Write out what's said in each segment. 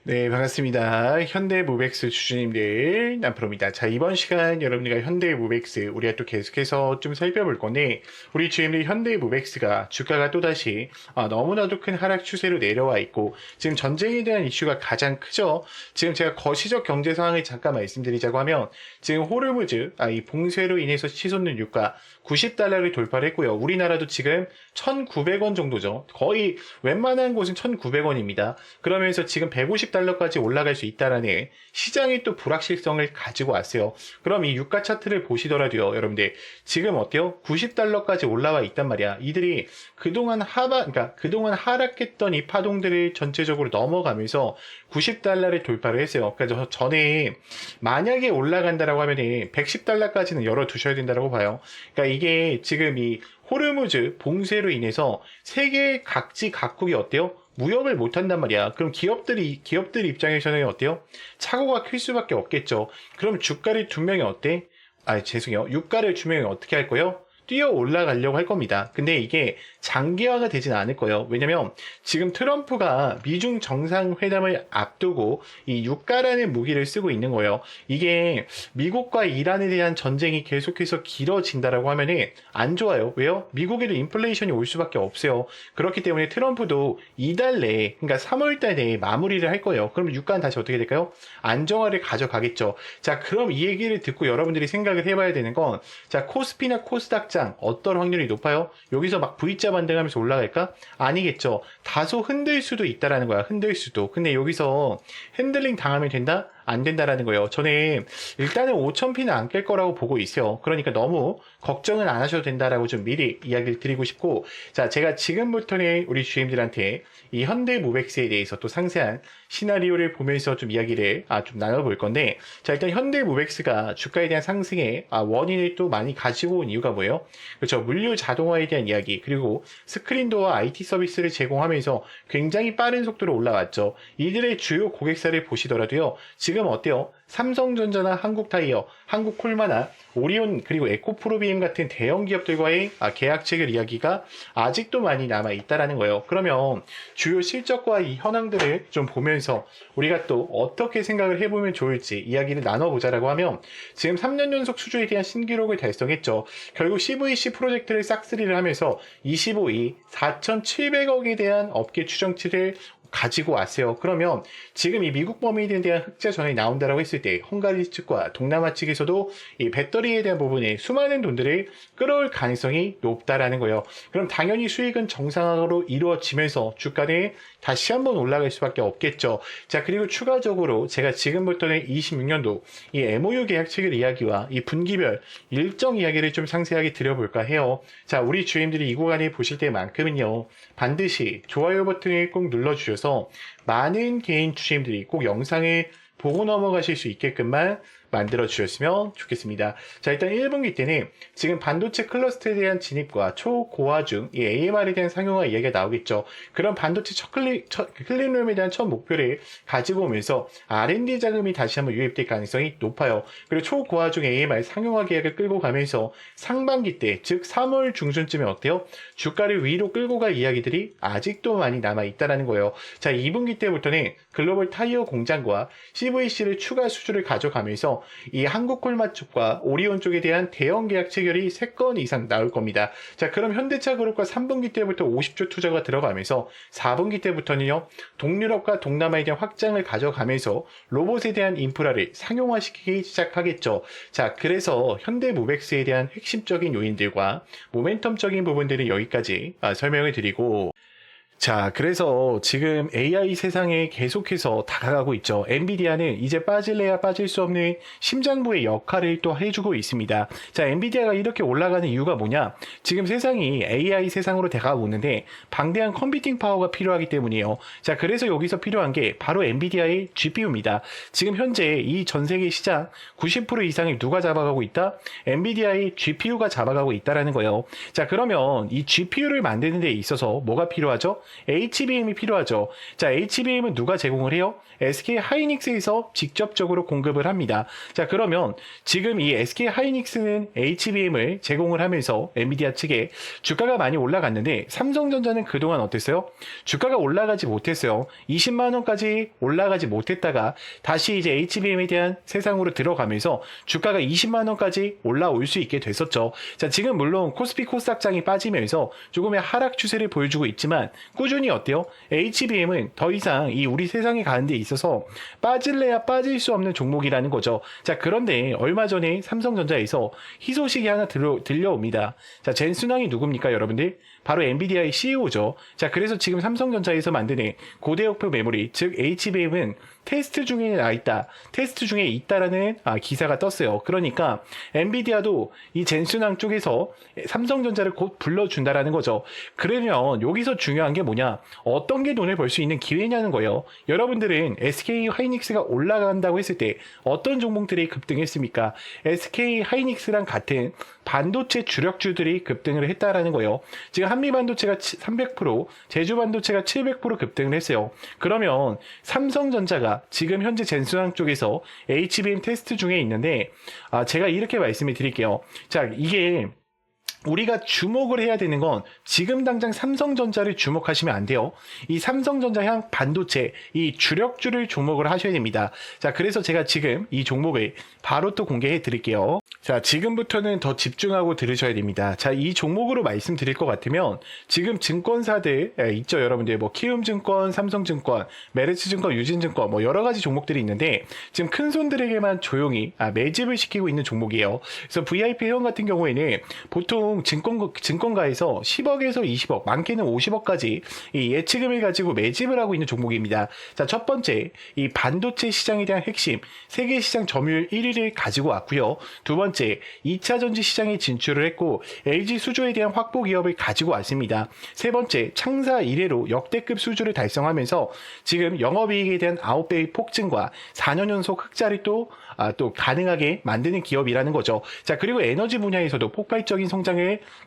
네, 반갑습니다. 현대모백스 주주님들, 남프로입니다. 자, 이번 시간 여러분들과 현대모백스, 우리가 또 계속해서 좀 살펴볼 건데, 우리 주님들 현대모백스가 주가가 또다시 너무나도 큰 하락 추세로 내려와 있고, 지금 전쟁에 대한 이슈가 가장 크죠. 지금 제가 거시적 경제 상황을 잠깐 말씀드리자고 하면, 지금 호르무즈, 이 봉쇄로 인해서 치솟는 유가 90달러를 돌파를 했고요. 우리나라도 지금 1,900원 정도죠. 거의 웬만한 곳은 1,900원입니다. 그러면서 지금 150달러까지 올라갈 수 있다라는 시장이 또 불확실성을 가지고 왔어요. 그럼 이 유가 차트를 보시더라도요, 여러분들 지금 어때요? 90달러까지 올라와 있단 말이야. 이들이 그러니까 그동안 하락했던 이 파동들을 전체적으로 넘어가면서 90달러를 돌파를 했어요. 그러니까 전에 만약에 올라간다라고 하면은 110달러까지는 열어두셔야 된다고 봐요. 그러니까 이게 지금 이 호르무즈 봉쇄로 인해서 세계 각지 각국이 어때요? 무역을 못한단 말이야. 그럼 기업들 입장에서는 어때요? 착오가 클 수밖에 없겠죠. 그럼 주가를 분명히 어때? 죄송해요. 유가를 분명히 어떻게 할 거예요? 뛰어 올라가려고 할 겁니다. 근데 이게 장기화가 되진 않을 거예요. 왜냐면 지금 트럼프가 미중 정상회담을 앞두고 이 유가라는 무기를 쓰고 있는 거예요. 이게 미국과 이란에 대한 전쟁이 계속해서 길어진다라고 하면은 안 좋아요. 왜요? 미국에도 인플레이션이 올 수밖에 없어요. 그렇기 때문에 트럼프도 이달 내에, 그러니까 3월 달 내에 마무리를 할 거예요. 그럼 유가는 다시 어떻게 될까요? 안정화를 가져가겠죠. 자, 그럼 이 얘기를 듣고 여러분들이 생각을 해봐야 되는 건, 자, 코스피나 코스닥 어떤 확률이 높아요? 여기서 막 V자 반등하면서 올라갈까? 아니겠죠. 다소 흔들 수도 있다라는 거야. 흔들 수도. 근데 여기서 핸들링 당하면 된다? 안 된다라는 거예요. 저는 일단은 5,000피는 안 깰 거라고 보고 있어요. 그러니까 너무 걱정은 안 하셔도 된다라고 좀 미리 이야기를 드리고 싶고, 자, 제가 지금부터는 우리 주임들한테 이 현대모백스에 대해서 또 상세한 시나리오를 보면서 좀 이야기를 좀 나눠볼 건데, 자, 일단 현대모백스가 주가에 대한 상승의 원인을 또 많이 가지고 온 이유가 뭐예요? 그렇죠. 물류 자동화에 대한 이야기, 그리고 스크린도어 IT 서비스를 제공하면서 굉장히 빠른 속도로 올라왔죠. 이들의 주요 고객사를 보시더라도요, 지금 어때요? 삼성전자나 한국타이어, 한국콜마나 오리온 그리고 에코프로비엠 같은 대형 기업들과의 계약 체결 이야기가 아직도 많이 남아 있다라는 거예요. 그러면 주요 실적과 이 현황들을 좀 보면서 우리가 또 어떻게 생각을 해보면 좋을지 이야기를 나눠보자라고 하면, 지금 3년 연속 수주에 대한 신기록을 달성했죠. 결국 CVC 프로젝트를 싹쓸이를 하면서 25위 4,700억에 대한 업계 추정치를 가지고 왔어요. 그러면 지금 이 미국 범위에 대한 흑자 전환이 나온다라고 했을 때 헝가리 측과 동남아 측에서도 이 배터리에 대한 부분에 수많은 돈들을 끌어올 가능성이 높다라는 거예요. 그럼 당연히 수익은 정상화로 이루어지면서 주가는 다시 한번 올라갈 수밖에 없겠죠. 자, 그리고 추가적으로 제가 지금부터는 26년도 이 MOU 계약 체결 이야기와 이 분기별 일정 이야기를 좀 상세하게 드려볼까 해요. 자, 우리 주임들이 이 구간을 보실 때만큼은요, 반드시 좋아요 버튼을 꼭 눌러주셔서 많은 개인 주임들이 꼭 영상을 보고 넘어가실 수 있게끔만 만들어 주셨으면 좋겠습니다. 자, 일단 1분기 때는 지금 반도체 클러스터에 대한 진입과 초고화중 이 AMR에 대한 상용화 이야기가 나오겠죠. 그런 반도체 클린룸에 대한 첫 목표를 가지고 오면서 R&D 자금이 다시 한번 유입될 가능성이 높아요. 그리고 초고화중 AMR 상용화 계약을 끌고 가면서 상반기 때, 즉 3월 중순쯤에 어때요? 주가를 위로 끌고 갈 이야기들이 아직도 많이 남아 있다는 거예요. 자, 2분기 때부터는 글로벌 타이어 공장과 CVC를 추가 수주를 가져가면서 이 한국콜마 쪽과 오리온 쪽에 대한 대형 계약 체결이 3건 이상 나올 겁니다. 자, 그럼 현대차 그룹과 3분기 때부터 50조 투자가 들어가면서 4분기 때부터는요, 동유럽과 동남아에 대한 확장을 가져가면서 로봇에 대한 인프라를 상용화시키기 시작하겠죠. 자, 그래서 현대모백스에 대한 핵심적인 요인들과 모멘텀적인 부분들을 여기까지 설명을 드리고, 자, 그래서 지금 AI 세상에 계속해서 다가가고 있죠. 엔비디아는 이제 빠질래야 빠질 수 없는 심장부의 역할을 또 해주고 있습니다. 자, 엔비디아가 이렇게 올라가는 이유가 뭐냐? 지금 세상이 AI 세상으로 다가오는데 방대한 컴퓨팅 파워가 필요하기 때문이에요. 자, 그래서 여기서 필요한 게 바로 엔비디아의 GPU입니다. 지금 현재 이 전 세계 시장 90% 이상을 누가 잡아가고 있다? 엔비디아의 GPU가 잡아가고 있다라는 거예요. 자, 그러면 이 GPU를 만드는 데 있어서 뭐가 필요하죠? HBM이 필요하죠. 자, HBM은 누가 제공을 해요? SK 하이닉스에서 직접적으로 공급을 합니다. 자, 그러면 지금 이 SK 하이닉스는 HBM을 제공을 하면서 엔비디아 측에 주가가 많이 올라갔는데 삼성전자는 그동안 어땠어요? 주가가 올라가지 못했어요. 20만 원까지 올라가지 못했다가 다시 이제 HBM에 대한 세상으로 들어가면서 주가가 20만 원까지 올라올 수 있게 됐었죠. 자, 지금 물론 코스피 코스닥장이 빠지면서 조금의 하락 추세를 보여주고 있지만 꾸준히 어때요? HBM은 더 이상 이 우리 세상에 가는 데 있어서 빠질래야 빠질 수 없는 종목이라는 거죠. 자, 그런데 얼마 전에 삼성전자에서 희소식이 하나 들려옵니다. 자, 젠순왕이 누굽니까, 여러분들? 바로 엔비디아의 CEO죠. 자, 그래서 지금 삼성전자에서 만드는 고대역표 메모리, 즉 HBM은 테스트 중에 나있다. 테스트 중에 있다라는 기사가 떴어요. 그러니까 엔비디아도 이 젠순왕 쪽에서 삼성전자를 곧 불러준다라는 거죠. 그러면 여기서 중요한 게 뭐냐? 어떤 게 돈을 벌 수 있는 기회냐는 거예요. 여러분들은 SK 하이닉스가 올라간다고 했을 때 어떤 종목들이 급등했습니까? SK 하이닉스랑 같은 반도체 주력주들이 급등을 했다라는 거예요. 지금 한미반도체가 300%, 제주반도체가 700% 급등을 했어요. 그러면 삼성전자가 지금 현재 젠순왕 쪽에서 HBM 테스트 중에 있는데 제가 이렇게 말씀을 드릴게요. 자, 이게 우리가 주목을 해야 되는 건 지금 당장 삼성전자를 주목하시면 안 돼요. 이 삼성전자 향 반도체, 이 주력주를 주목을 하셔야 됩니다. 자, 그래서 제가 지금 이 종목을 바로 또 공개해 드릴게요. 자, 지금부터는 더 집중하고 들으셔야 됩니다. 자, 이 종목으로 말씀드릴 것 같으면 지금 증권사들 있죠, 여러분들. 뭐 키움증권, 삼성증권, 메르츠증권, 유진증권 뭐 여러 가지 종목들이 있는데 지금 큰 손들에게만 조용히 매집을 시키고 있는 종목이에요. 그래서 VIP 회원 같은 경우에는 보통 증권가에서 10억에서 20억, 많게는 50억까지 이 예치금을 가지고 매집을 하고 있는 종목입니다. 자, 첫 번째, 이 반도체 시장에 대한 핵심, 세계 시장 점유율 1위를 가지고 왔고요. 두 번째, 2차 전지 시장에 진출을 했고 LG 수주에 대한 확보 기업을 가지고 왔습니다. 세 번째, 창사 이래로 역대급 수주를 달성하면서 지금 영업이익에 대한 9배의 폭증과 4년 연속 흑자를 또 가능하게 만드는 기업이라는 거죠. 자, 그리고 에너지 분야에서도 폭발적인 성장을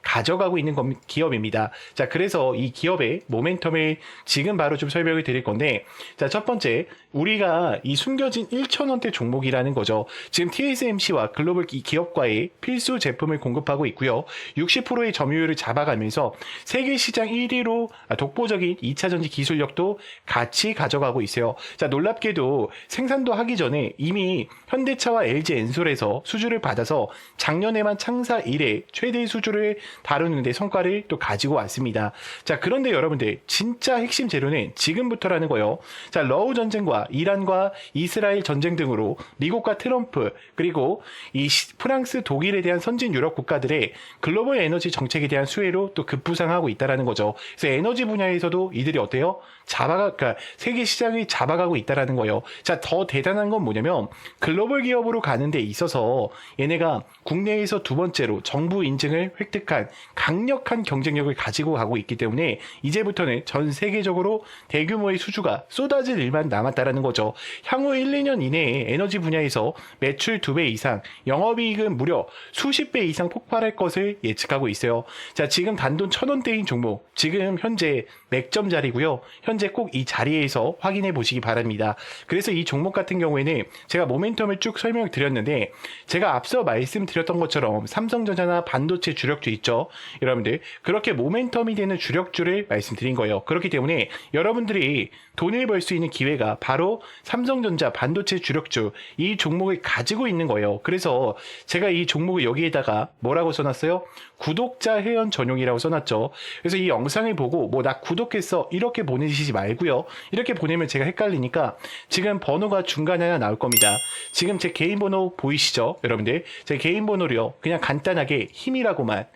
가져가고 있는 기업입니다. 자, 그래서 이 기업의 모멘텀을 지금 바로 좀 설명을 드릴 건데, 자, 첫 번째, 우리가 이 숨겨진 1,000원대 종목이라는 거죠. 지금 TSMC와 글로벌 기업과의 필수 제품을 공급하고 있고요. 60%의 점유율을 잡아가면서 세계 시장 1위로 독보적인 2차 전지 기술력도 같이 가져가고 있어요. 자, 놀랍게도 생산도 하기 전에 이미 현대차와 LG 엔솔에서 수주를 받아서 작년에만 창사 이래 최대 수주를 다루는데 성과를 또 가지고 왔습니다. 자, 그런데 여러분들 진짜 핵심 재료는 지금부터라는 거예요. 자, 러우 전쟁과 이란과 이스라엘 전쟁 등으로 미국과 트럼프 그리고 이 프랑스, 독일에 대한 선진 유럽 국가들의 글로벌 에너지 정책에 대한 수혜로 또 급부상하고 있다라는 거죠. 그래서 에너지 분야에서도 이들이 어때요? 그러니까 세계 시장이 잡아가고 있다라는 거예요. 자, 더 대단한 건 뭐냐면 글로벌 기업으로 가는 데 있어서 얘네가 국내에서 두 번째로 정부 인증을 획득한 강력한 경쟁력을 가지고 가고 있기 때문에 이제부터는 전 세계적으로 대규모의 수주가 쏟아질 일만 남았다라는 거죠. 향후 1, 2년 이내에 에너지 분야에서 매출 2배 이상, 영업이익은 무려 수십 배 이상 폭발할 것을 예측하고 있어요. 자, 지금 단돈 1,000원대인 종목, 지금 현재 맥점 자리고요. 현재 꼭 이 자리에서 확인해 보시기 바랍니다. 그래서 이 종목 같은 경우에는 제가 모멘텀을 쭉 설명을 드렸는데 제가 앞서 말씀드렸던 것처럼 삼성전자나 반도체 주력주 있죠. 여러분들 그렇게 모멘텀이 되는 주력주를 말씀드린 거예요. 그렇기 때문에 여러분들이 돈을 벌 수 있는 기회가 바로 삼성전자 반도체 주력주 이 종목을 가지고 있는 거예요. 그래서 제가 이 종목을 여기에다가 뭐라고 써놨어요? 구독자 회원 전용이라고 써놨죠. 그래서 이 영상을 보고 뭐 나 구독했어 이렇게 보내시지 말고요. 이렇게 보내면 제가 헷갈리니까 지금 번호가 중간에 하나 나올 겁니다. 지금 제 개인 번호 보이시죠? 여러분들 제 개인 번호를요 그냥 간단하게 힘이라고만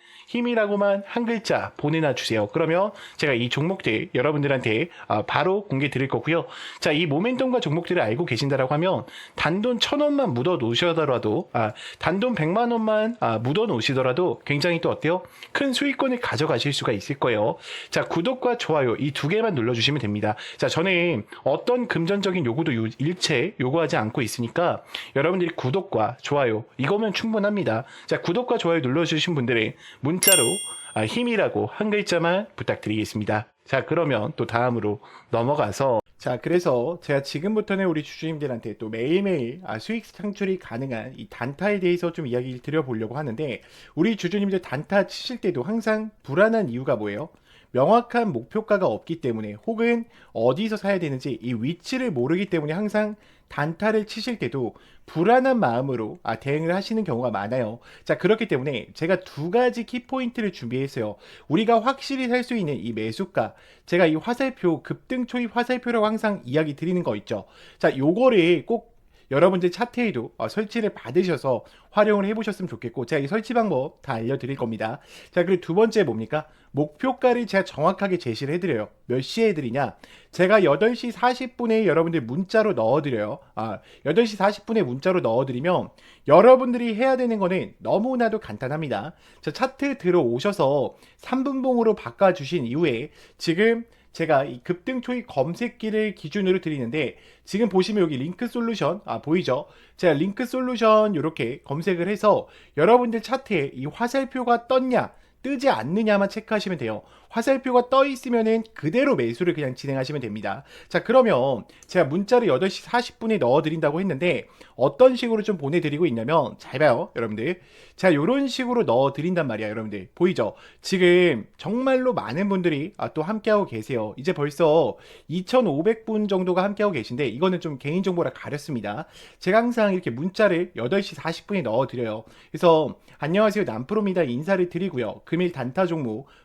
한 글자 보내놔 주세요. 그러면 제가 이 종목들 여러분들한테 바로 공개 드릴 거고요. 자, 이 모멘텀과 종목들을 알고 계신다라고 하면 단돈 1,000원만 묻어 놓으시더라도 단돈 100만 원만 묻어 놓으시더라도 굉장히 또 어때요? 큰 수익권을 가져가실 수가 있을 거예요. 자, 구독과 좋아요 이 두 개만 눌러주시면 됩니다. 자, 저는 어떤 금전적인 요구도 일체 요구하지 않고 있으니까 여러분들이 구독과 좋아요 이거면 충분합니다. 자, 구독과 좋아요 눌러주신 분들은 문자로 힘이라고 한 글자만 부탁드리겠습니다. 자, 그러면 또 다음으로 넘어가서 자, 그래서 제가 지금부터는 우리 주주님들한테 또 매일매일 수익 창출이 가능한 이 단타에 대해서 좀 이야기를 드려보려고 하는데, 우리 주주님들 단타 치실 때도 항상 불안한 이유가 뭐예요? 명확한 목표가가 없기 때문에, 혹은 어디서 사야 되는지 이 위치를 모르기 때문에 항상 단타를 치실 때도 불안한 마음으로 대응을 하시는 경우가 많아요. 자, 그렇기 때문에 제가 두 가지 키포인트를 준비했어요. 우리가 확실히 살 수 있는 이 매수가, 제가 이 화살표, 급등 초입 화살표라고 항상 이야기 드리는 거 있죠. 자, 요거를 꼭 여러분들 차트에도 설치를 받으셔서 활용을 해보셨으면 좋겠고, 제가 이 설치 방법 다 알려드릴 겁니다. 자, 그리고 두 번째 뭡니까? 목표가를 제가 정확하게 제시를 해드려요. 몇 시에 해드리냐? 제가 8시 40분에 여러분들 문자로 넣어드려요. 8시 40분에 문자로 넣어드리면 여러분들이 해야 되는 거는 너무나도 간단합니다. 자, 차트 들어오셔서 3분봉으로 바꿔주신 이후에 지금 제가 이 급등 초입 검색기를 기준으로 드리는데, 지금 보시면 여기 링크 솔루션 보이죠? 제가 링크 솔루션 이렇게 검색을 해서 여러분들 차트에 이 화살표가 떴냐 뜨지 않느냐만 체크하시면 돼요. 화살표가 떠 있으면은 그대로 매수를 그냥 진행하시면 됩니다. 자, 그러면 제가 문자를 8시 40분에 넣어 드린다고 했는데 어떤 식으로 좀 보내드리고 있냐면, 잘 봐요 여러분들. 제가 이런 식으로 넣어 드린단 말이야. 여러분들 보이죠? 지금 정말로 많은 분들이 또 함께하고 계세요. 이제 벌써 2,500분 정도가 함께하고 계신데, 이거는 좀 개인정보라 가렸습니다. 제가 항상 이렇게 문자를 8시 40분에 넣어 드려요. 그래서 안녕하세요 남프로입니다 인사를 드리고요, 금일 단타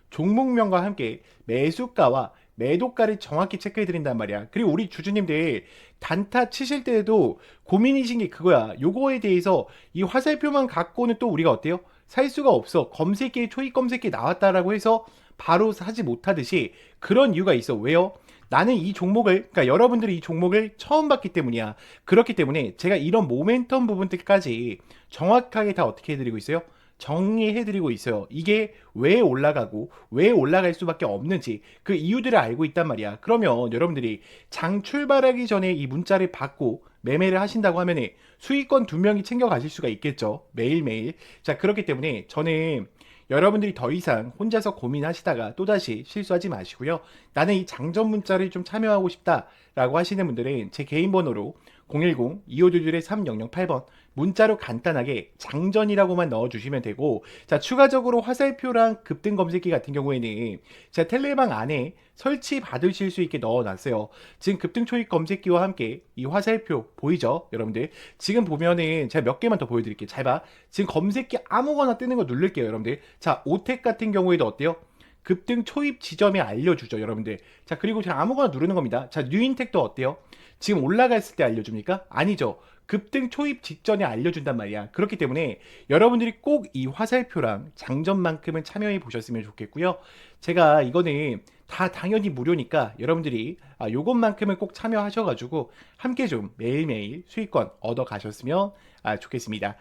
종목명과 함께 매수가와 매도가를 정확히 체크해 드린단 말이야. 그리고 우리 주주님들 단타 치실 때에도 고민이신 게 그거야. 요거에 대해서 이 화살표만 갖고는 또 우리가 어때요? 살 수가 없어. 검색기에 초입 검색기 나왔다라고 해서 바로 사지 못하듯이, 그런 이유가 있어. 왜요? 나는 이 종목을, 그러니까 여러분들이 이 종목을 처음 봤기 때문이야. 그렇기 때문에 제가 이런 모멘텀 부분들까지 정확하게 다 어떻게 해드리고 있어요? 정리해드리고 있어요. 이게 왜 올라가고 왜 올라갈 수밖에 없는지 그 이유들을 알고 있단 말이야. 그러면 여러분들이 장 출발하기 전에 이 문자를 받고 매매를 하신다고 하면 수익권 두 명이 챙겨가실 수가 있겠죠. 매일매일. 자, 그렇기 때문에 저는 여러분들이 더 이상 혼자서 고민하시다가 또다시 실수하지 마시고요. 나는 이 장전 문자를 좀 참여하고 싶다라고 하시는 분들은 제 개인 번호로 010-2522-3008번 문자로 간단하게 장전이라고만 넣어주시면 되고, 자, 추가적으로 화살표랑 급등 검색기 같은 경우에는 제가 텔레방 안에 설치 받으실 수 있게 넣어놨어요. 지금 급등 초입 검색기와 함께 이 화살표 보이죠 여러분들? 지금 보면은 제가 몇 개만 더 보여드릴게요. 잘 봐. 지금 검색기 아무거나 뜨는 거 누를게요 여러분들. 자, 오텍 같은 경우에도 어때요? 급등 초입 지점에 알려주죠 여러분들. 자, 그리고 제가 아무거나 누르는 겁니다. 자, 뉴인텍도 어때요? 지금 올라갔을 때 알려줍니까? 아니죠. 급등 초입 직전에 알려준단 말이야. 그렇기 때문에 여러분들이 꼭 이 화살표랑 장전만큼은 참여해 보셨으면 좋겠고요. 제가 이거는 다 당연히 무료니까 여러분들이 요것만큼은 꼭 참여하셔가지고 함께 좀 매일매일 수익권 얻어 가셨으면 좋겠습니다.